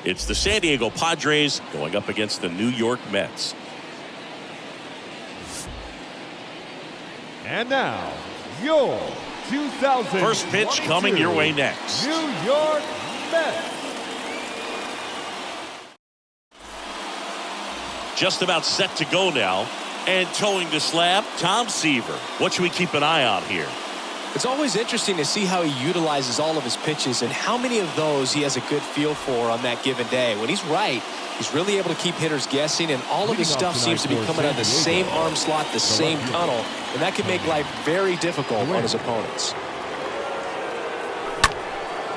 It's the San Diego Padres going up against the New York Mets. And now, your 2022 first pitch coming your way next. New York Mets. Just about set to go now. And towing the slab, Tom Seaver. What should we keep an eye on here? It's always interesting to see how he utilizes all of his pitches and how many of those he has a good feel for on that given day. When he's right, he's really able to keep hitters guessing, and all of his stuff seems to be coming out of the same arm slot, the same tunnel, and that can make life very difficult on his opponents.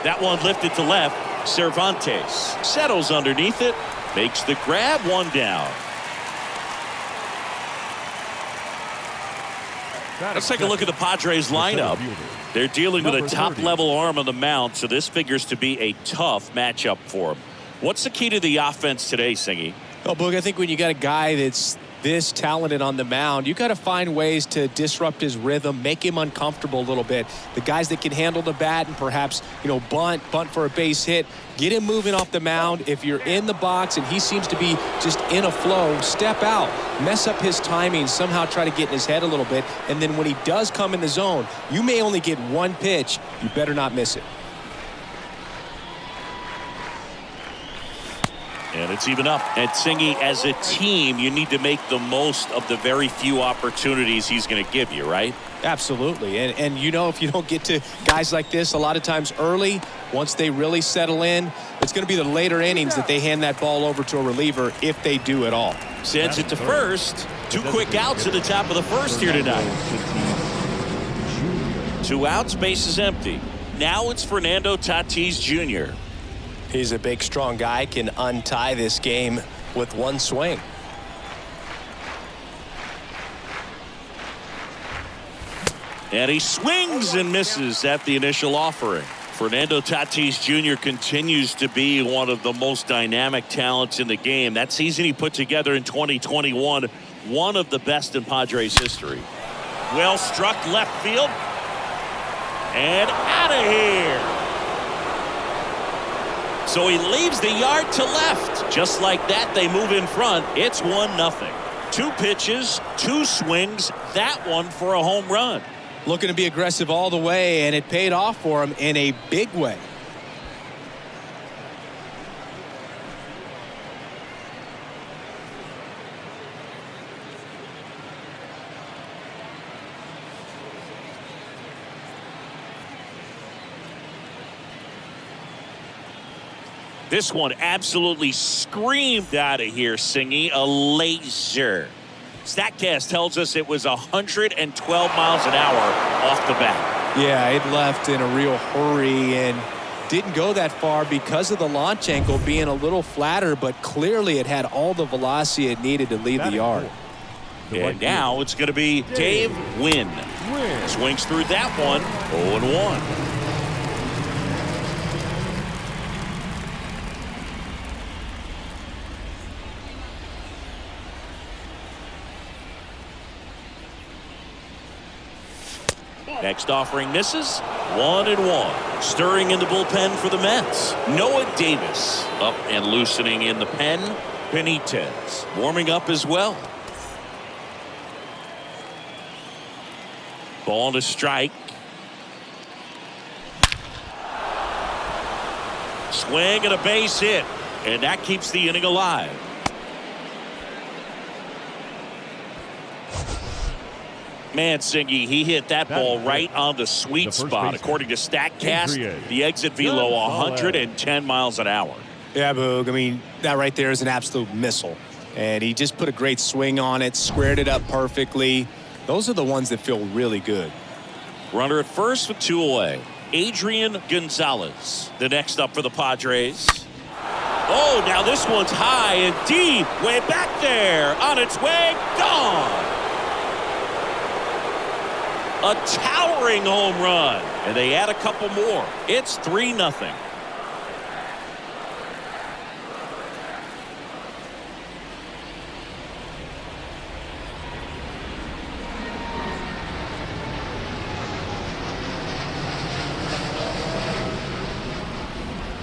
That one lifted to left. Cervantes settles underneath it, makes the grab, one down. Let's take a look at the Padres lineup. They're dealing with a top-level arm on the mound, so this figures to be a tough matchup for them. What's the key to the offense today, Singy? Well, Boog, I think when you got a guy that's this talented on the mound, you got to find ways to disrupt his rhythm, make him uncomfortable a little bit. The guys that can handle the bat and perhaps, bunt for a base hit, get him moving off the mound. If you're in the box and he seems to be just in a flow, step out, mess up his timing, somehow try to get in his head a little bit. And then when he does come in the zone, you may only get one pitch. You better not miss it. And it's even up. And Singy, as a team, you need to make the most of the very few opportunities he's going to give you, right? Absolutely. And if you don't get to guys like this a lot of times early, once they really settle in, it's going to be the later innings that they hand that ball over to a reliever, if they do at all. Sends it to first. 2 quick outs at the top of the first here tonight. 2 outs, base is empty. Now it's Fernando Tatis Jr. He's a big, strong guy, can untie this game with one swing. And he swings and misses at the initial offering. Fernando Tatis Jr. continues to be one of the most dynamic talents in the game. That season he put together in 2021, one of the best in Padres history. Well struck left field. And out of here. So he leaves the yard to left. Just like that, they move in front. It's 1-0. 2 pitches, 2 swings, that one for a home run. Looking to be aggressive all the way, and it paid off for him in a big way. This one absolutely screamed out of here, Singy. A laser. StatCast tells us it was 112 miles an hour off the bat. Yeah, it left in a real hurry and didn't go that far because of the launch angle being a little flatter, but clearly it had all the velocity it needed to leave the yard. And now it's going to be Dave Wynn. Swings through that one. 0-1. Next offering misses. 1-1. Stirring in the bullpen for the Mets. Noah Davis up and loosening in the pen. Benitez warming up as well. Ball to strike. Swing and a base hit. And that keeps the inning alive. Man, Singy, he hit that ball right on the sweet spot. According to StatCast, the exit velo 110 miles an hour. Yeah, Boog. I mean, that right there is an absolute missile. And he just put a great swing on it, squared it up perfectly. Those are the ones that feel really good. Runner at first with 2 away. Adrian Gonzalez, the next up for the Padres. Oh, now this one's high and deep. Way back there. On its way. Gone. A towering home run. And they add a couple more. It's 3-0.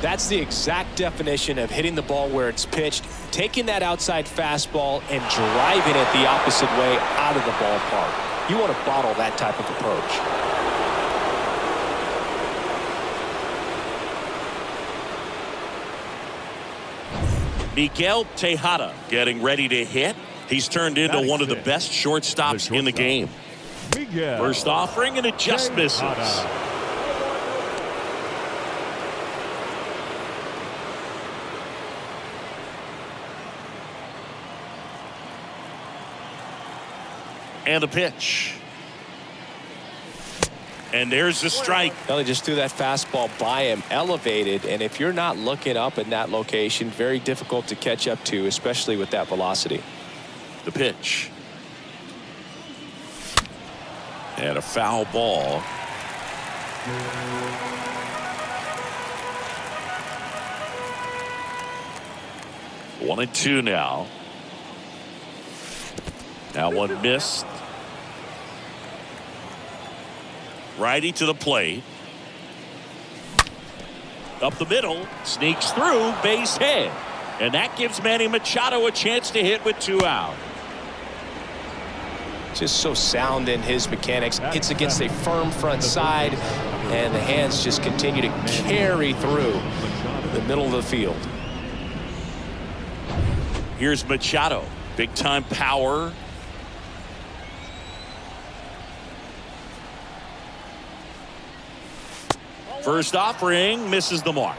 That That's the exact definition of hitting the ball where it's pitched, taking that outside fastball and driving it the opposite way out of the ballpark. You want to bottle that type of approach. Miguel Tejada getting ready to hit. He's turned into one of the best shortstops in the game. First offering, and it just misses. And a pitch. And there's the strike. Well, he just threw that fastball by him, elevated, and if you're not looking up in that location, very difficult to catch up to, especially with that velocity. The pitch. And a foul ball. One and two now. That one missed. Righty to the plate. Up the middle. Sneaks through. Base hit. And that gives Manny Machado a chance to hit with 2 out. Just so sound in his mechanics. Hits against a firm front side, and the hands just continue to carry through the middle of the field. Here's Machado. Big time power. First offering misses the mark.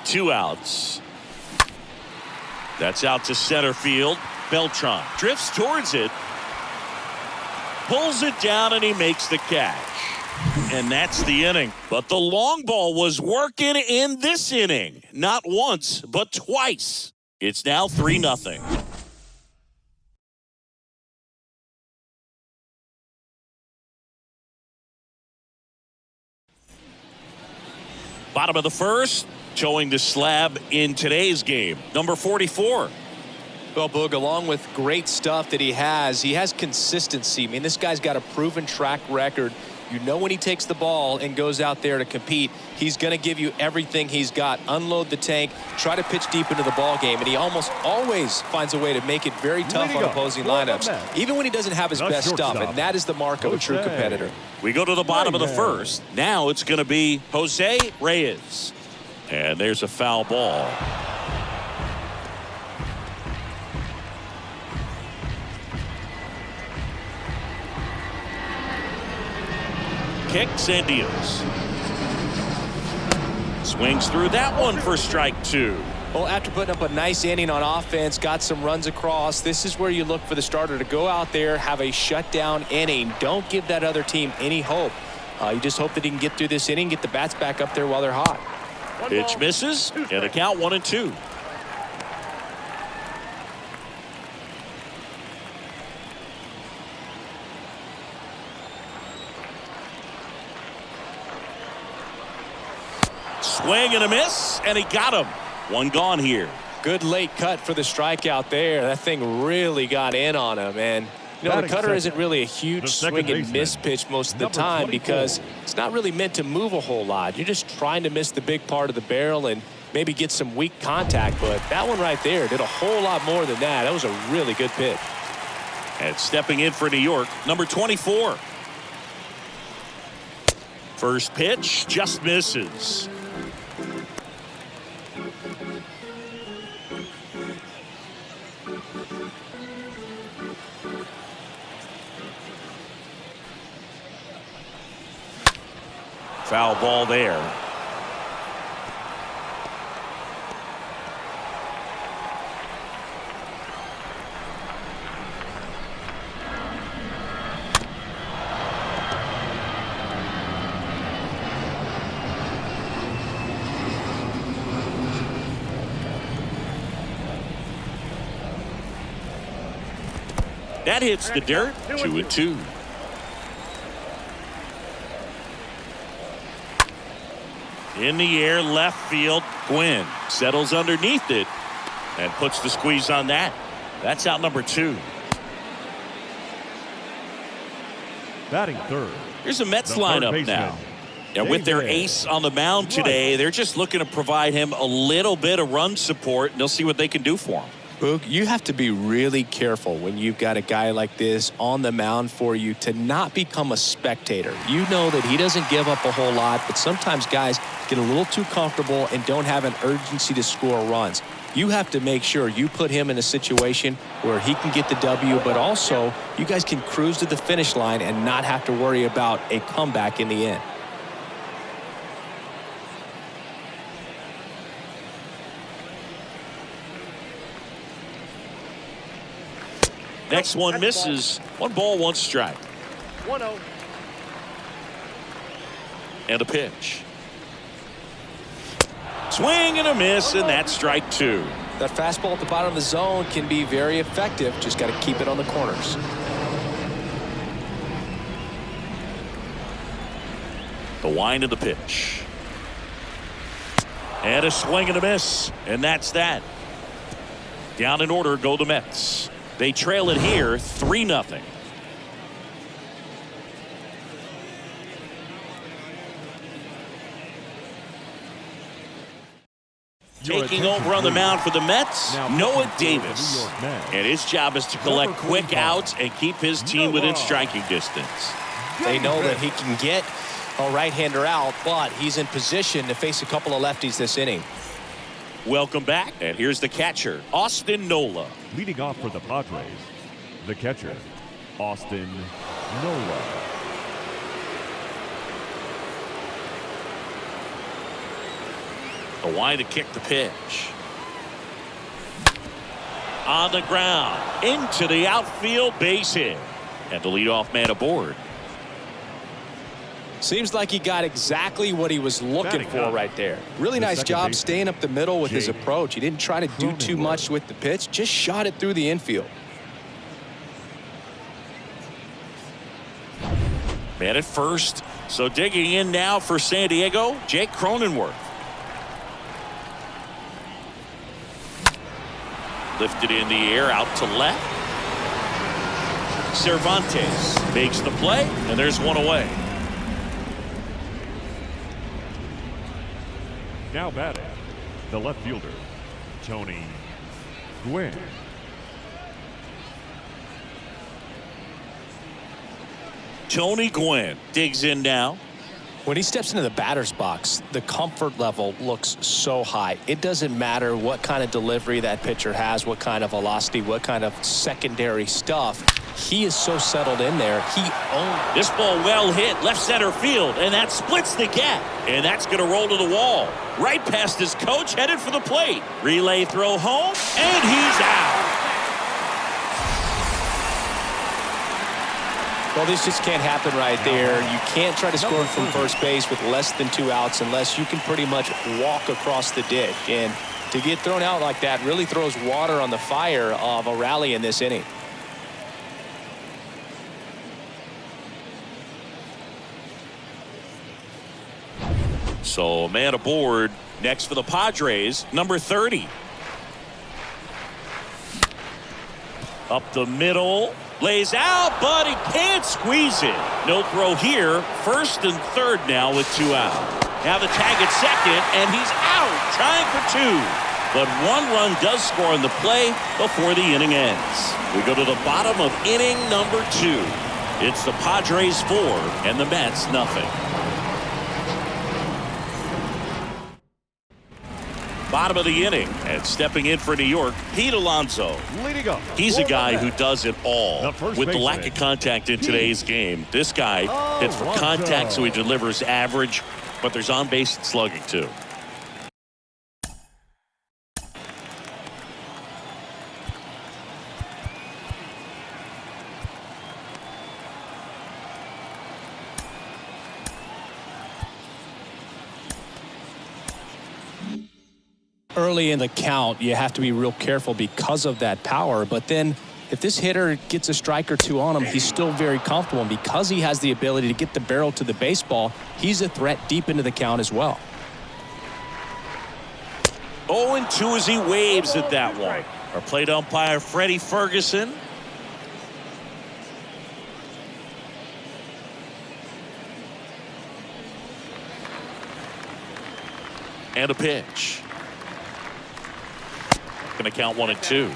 Two outs. That's out to center field. Beltran drifts towards it. Pulls it down, and he makes the catch. And that's the inning. But the long ball was working in this inning. Not once, but twice. It's now 3-0. Bottom of the first. Showing the slab in today's game. Number 44. Well, Boog, along with great stuff that he has consistency. I mean, this guy's got a proven track record. You know when he takes the ball and goes out there to compete, he's going to give you everything he's got. Unload the tank, try to pitch deep into the ball game, and he almost always finds a way to make it very tough on opposing lineups, even when he doesn't have his best stuff, and that is the mark of a true competitor. We go to the bottom of the first. Now it's going to be Jose Reyes. And there's a foul ball. Kicks and deals. Swings through that one for strike 2. Well, after putting up a nice inning on offense, got some runs across, this is where you look for the starter to go out there, have a shutdown inning. Don't give that other team any hope. You just hope that he can get through this inning, get the bats back up there while they're hot. Pitch misses, and a count 1-2. Swing and a miss, and he got him. One gone here. Good late cut for the strikeout there. That thing really got in on him, and you know, the cutter isn't really a huge swing and miss pitch most of the time because it's not really meant to move a whole lot. You're just trying to miss the big part of the barrel and maybe get some weak contact, but that one right there did a whole lot more than that. That was a really good pitch. And stepping in for New York, number 24. First pitch just misses. Foul ball there. That hits the dirt. 2-2. In the air, left field. Gwynn settles underneath it. and puts the squeeze on that. That's out number 2. Batting third. Here's the Mets The third lineup baseman, now. And with their David ace on the mound today, they're just looking to provide him a little bit of run support, and they'll see what they can do for him. Boog, you have to be really careful when you've got a guy like this on the mound for you to not become a spectator. You know that he doesn't give up a whole lot, but sometimes guys get a little too comfortable and don't have an urgency to score runs. You have to make sure you put him in a situation where he can get the W, but also you guys can cruise to the finish line and not have to worry about a comeback in the end. Next one misses. 1 ball, 1 strike. 1-0. And a pitch. Swing and a miss, and that's strike 2. That fastball at the bottom of the zone can be very effective. Just got to keep it on the corners. The wind of the pitch. And a swing and a miss, and that's that. Down in order go the Mets. They trail it here 3-0. Taking over on the mound for the Mets, Noah Davis. And his job is to collect quick outs and keep his team within striking distance. They know that he can get a right-hander out, but he's in position to face a couple of lefties this inning. Welcome back, and here's the catcher, Austin Nola. Leading off for the Padres, the catcher, Austin Nola. The wind to kick the pitch. On the ground, into the outfield, base hit. And the leadoff man aboard. Seems like he got exactly what he was looking for right there. Really nice job staying up the middle with his approach. He didn't try to do too much with the pitch, just shot it through the infield. Man at first. So digging in now for San Diego, Jake Cronenworth. Lifted in the air out to left. Cervantes makes the play, and there's one away. Now batting, the left fielder, Tony Gwynn. Tony Gwynn digs in now. When he steps into the batter's box, the comfort level looks so high. It doesn't matter what kind of delivery that pitcher has, what kind of velocity, what kind of secondary stuff. He is so settled in there. He owns. This ball well hit left center field, and that splits the gap. And that's going to roll to the wall. Right past his coach, headed for the plate. Relay throw home, and he's out. Well, this just can't happen right there. You can't try to score from first base with less than 2 outs unless you can pretty much walk across the ditch. And to get thrown out like that really throws water on the fire of a rally in this inning. So a man aboard next for the Padres, number 30. Up the middle. Lays out, but he can't squeeze it. No throw here. First and third now with 2 out. Now the tag at second, and he's out, trying for 2. But 1 run does score on the play before the inning ends. We go to the bottom of inning number 2. It's the Padres 4 and the Mets nothing. Bottom of the inning, and stepping in for New York, Pete Alonso. Leading up. He's a guy who does it all. With the lack baseman, of contact in today's game, this guy hits for contact, so he delivers average, but there's on base and slugging too. Early in the count, you have to be real careful because of that power. But then if this hitter gets a strike or 2 on him, he's still very comfortable. And because he has the ability to get the barrel to the baseball, he's a threat deep into the count as well. 0-2 as he waves at that one. Our plate umpire, Freddie Ferguson. And a pitch. Going to count 1-2.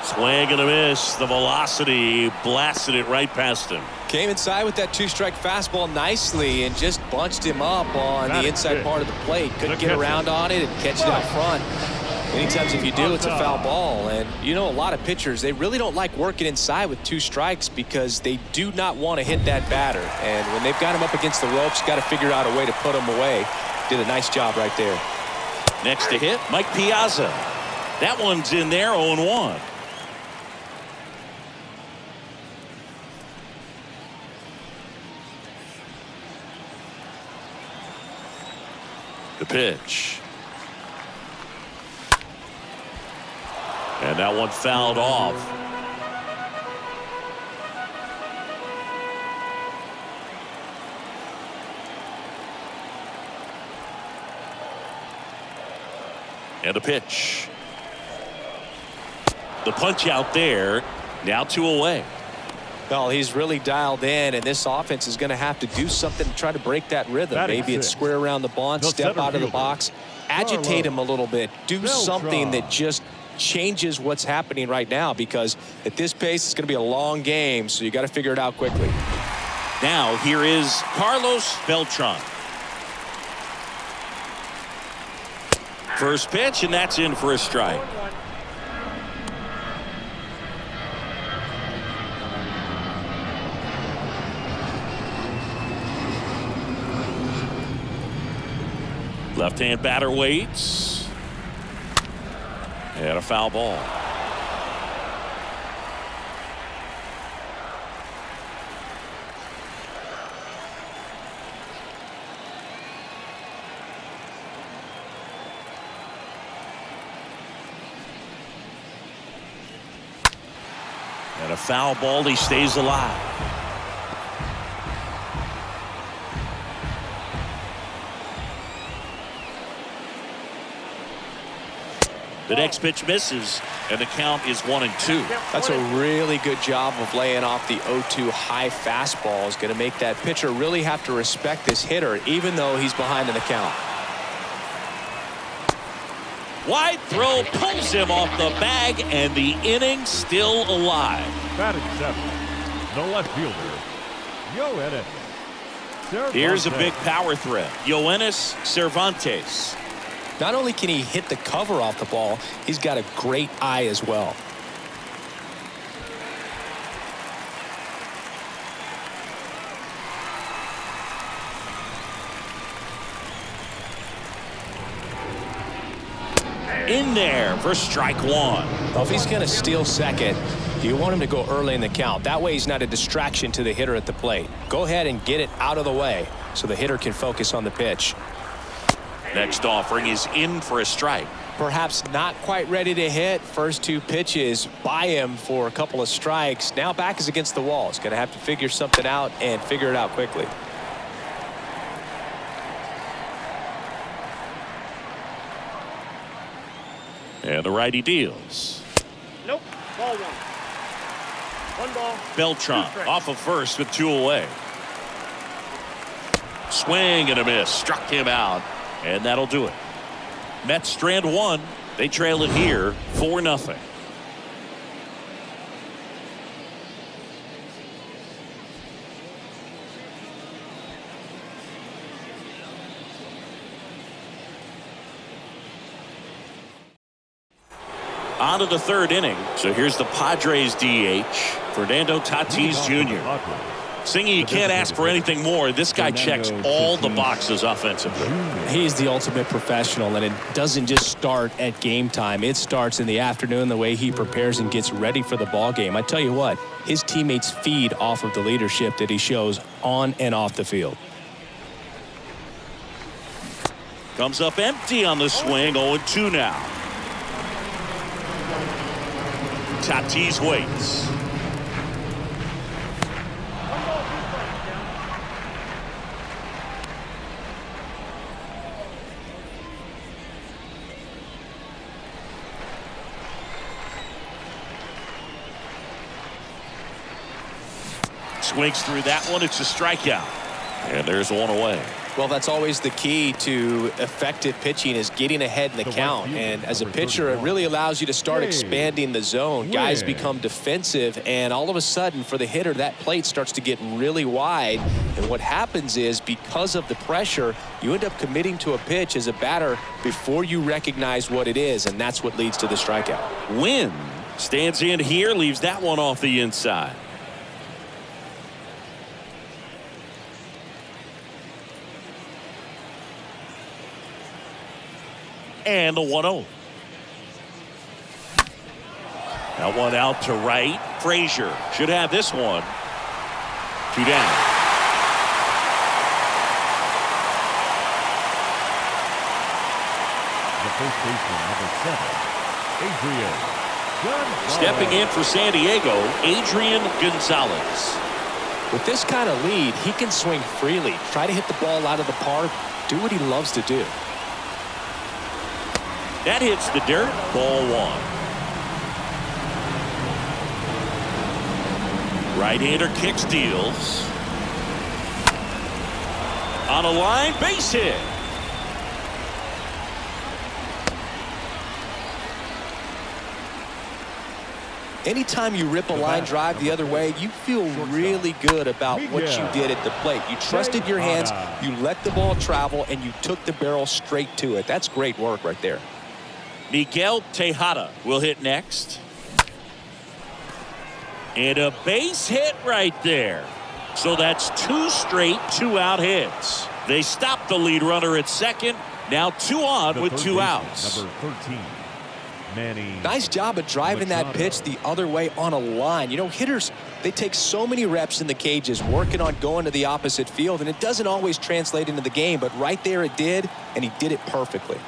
Swing and a miss. The velocity blasted it right past him. Came inside with that two-strike fastball nicely and just bunched him up on the inside part of the plate. Couldn't get around on it and catch it out front. Many times if you do, it's a foul ball. And you know, a lot of pitchers, they really don't like working inside with 2 strikes because they do not want to hit that batter. And when they've got him up against the ropes, got to figure out a way to put him away. Did a nice job right there. Next to hit, Mike Piazza. That one's in there, 0-1. The pitch. And that one fouled off. And a pitch. The punch out there. Now 2 away. Well, he's really dialed in, and this offense is going to have to do something to try to break that rhythm. Maybe it's square around the bunt, step out of the box, agitate him a little bit, do something that just changes what's happening right now, because at this pace it's going to be a long game, so you got to figure it out quickly. Now here is Carlos Beltran. First pitch, and that's in for a strike. Left-hand batter waits. And a foul ball. And a foul ball. He stays alive. The next pitch misses, and the count is 1-2. That's a really good job of laying off the 0-2 high fastball. Is going to make that pitcher really have to respect this hitter, even though he's behind in the count. Wide throw pulls him off the bag, and the inning still alive. Batting 7, the left fielder, Yoenis. Here's a big power threat. Yoenis Cervantes. Not only can he hit the cover off the ball, he's got a great eye as well. In there for strike 1. Well, if he's going to steal second, you want him to go early in the count. That way he's not a distraction to the hitter at the plate. Go ahead and get it out of the way so the hitter can focus on the pitch. Next offering is in for a strike. Perhaps not quite ready to hit. First 2 pitches by him for a couple of strikes. Now back is against the wall. He's going to have to figure something out and figure it out quickly. And the righty deals. Nope. Ball 1. 1 ball. Beltran off of first with 2 away. Swing and a miss. Struck him out. And that'll do it. Mets strand 1. They trail it here 4-0. On to the 3rd inning. So here's the Padres DH, Fernando Tatis Jr. Singy, you can't ask for anything more. This guy checks all the boxes offensively. He's the ultimate professional, and it doesn't just start at game time. It starts in the afternoon, the way he prepares and gets ready for the ball game. I tell you what, his teammates feed off of the leadership that he shows on and off the field. Comes up empty on the swing. 0-2 now. Tatis waits. Swings through that one. It's a strikeout. And there's one away. Well, that's always the key to effective pitching, is getting ahead in the count. And as a pitcher, it really allows you to start expanding the zone. Guys become defensive, and all of a sudden, for the hitter, that plate starts to get really wide. And what happens is, because of the pressure, you end up committing to a pitch as a batter before you recognize what it is, and that's what leads to the strikeout. Wynn stands in here, leaves that one off the inside. And the 1-0. That one out to right. Frazier should have this one. 2 down. The first baseman, number 7, Adrian Gonzalez. Stepping in for San Diego, Adrian Gonzalez. With this kind of lead, he can swing freely, try to hit the ball out of the park, do what he loves to do. That hits the dirt. Ball 1. Right-hander kicks, deals. On a line, base hit. Anytime you rip a line drive the other way, you feel really good about what you did at the plate. You trusted your hands, you let the ball travel, and you took the barrel straight to it. That's great work right there. Miguel Tejada will hit next. And a base hit right there. So that's 2 straight 2-out hits. They stop the lead runner at second. Now 2 on with 2 outs. Number 13, Manny. Nice job of driving that pitch the other way on a line. You know, hitters, they take so many reps in the cages working on going to the opposite field, and it doesn't always translate into the game, but right there it did, and he did it perfectly.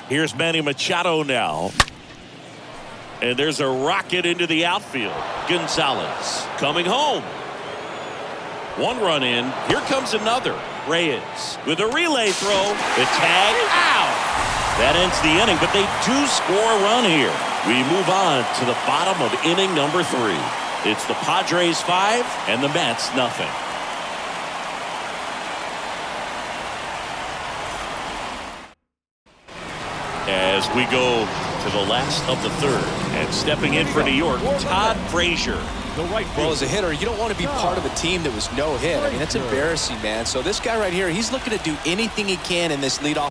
Here's Manny Machado now. And there's a rocket into the outfield. Gonzalez coming home. 1 run in. Here comes another. Reyes with a relay throw. The tag out. That ends the inning, but they do score a run here. We move on to the bottom of inning number 3. It's the Padres 5 and the Mets nothing. As we go to the last of the 3rd, and stepping in for New York, Todd Frazier. Well, as a hitter, you don't want to be part of a team that was no hit. I mean, that's embarrassing, man. So this guy right here, he's looking to do anything he can in this leadoff.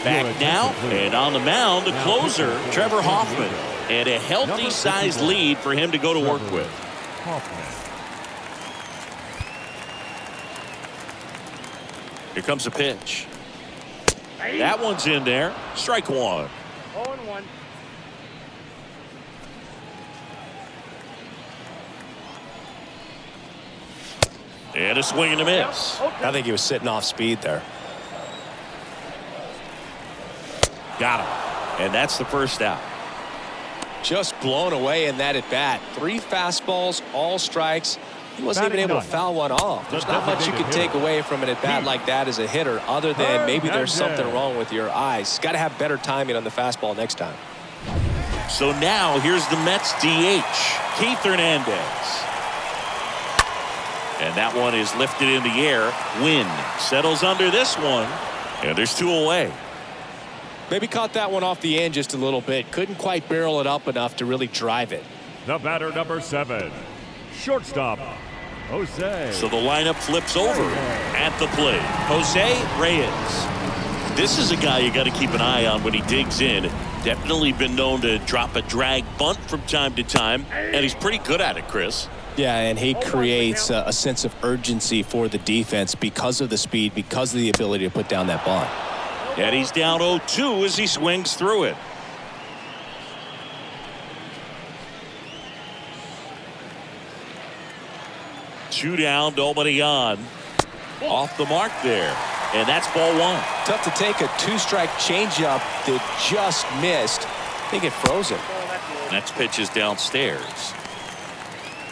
Back now, and on the mound, the closer, Trevor Hoffman. And a healthy-sized lead for him to go to work with. Here comes a pitch. That one's in there. Strike 1. 0-1. And a swing and a miss. I think he was sitting off speed there. Got him. And that's the first out. Just blown away in that at bat. 3 fastballs, all strikes. He wasn't even able to foul one off. There's not much you can take away from an at bat like that as a hitter, other than maybe there's something wrong with your eyes. Got to have better timing on the fastball next time. So now here's the Mets DH, Keith Hernandez. And that one is lifted in the air. Wynn settles under this one. And there's 2 away. Maybe caught that one off the end just a little bit. Couldn't quite barrel it up enough to really drive it. The batter, number 7, shortstop, Jose. So the lineup flips over at the plate. Jose Reyes. This is a guy you got to keep an eye on when he digs in. Definitely been known to drop a drag bunt from time to time, and he's pretty good at it, Chris. Yeah, and he creates a sense of urgency for the defense because of the speed, because of the ability to put down that bunt. And he's down 0-2 as he swings through it. Two down, nobody on. Off the mark there. And that's ball 1. Tough to take a 2-strike changeup that just missed. I think it froze it. Next pitch is downstairs.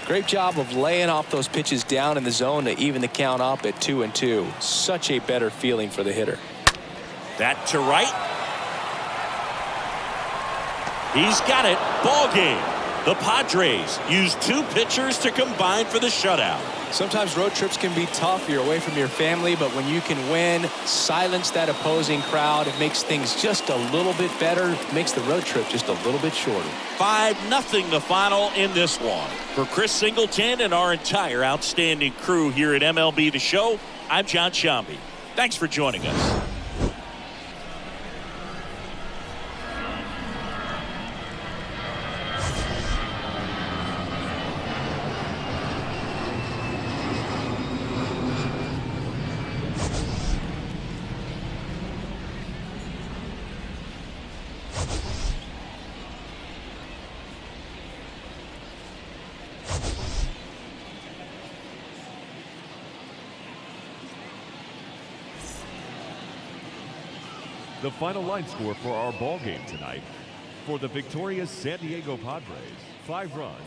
Great job of laying off those pitches down in the zone to even the count up at 2-2. Such a better feeling for the hitter. That to right. He's got it. Ball game. The Padres use 2 pitchers to combine for the shutout. Sometimes road trips can be tough. You're away from your family, but when you can win, silence that opposing crowd, it makes things just a little bit better, makes the road trip just a little bit shorter. 5-0 the final in this one. For Chris Singleton and our entire outstanding crew here at MLB The Show, I'm John Shambi. Thanks for joining us. The final line score for our ball game tonight. For the victorious San Diego Padres, 5 runs.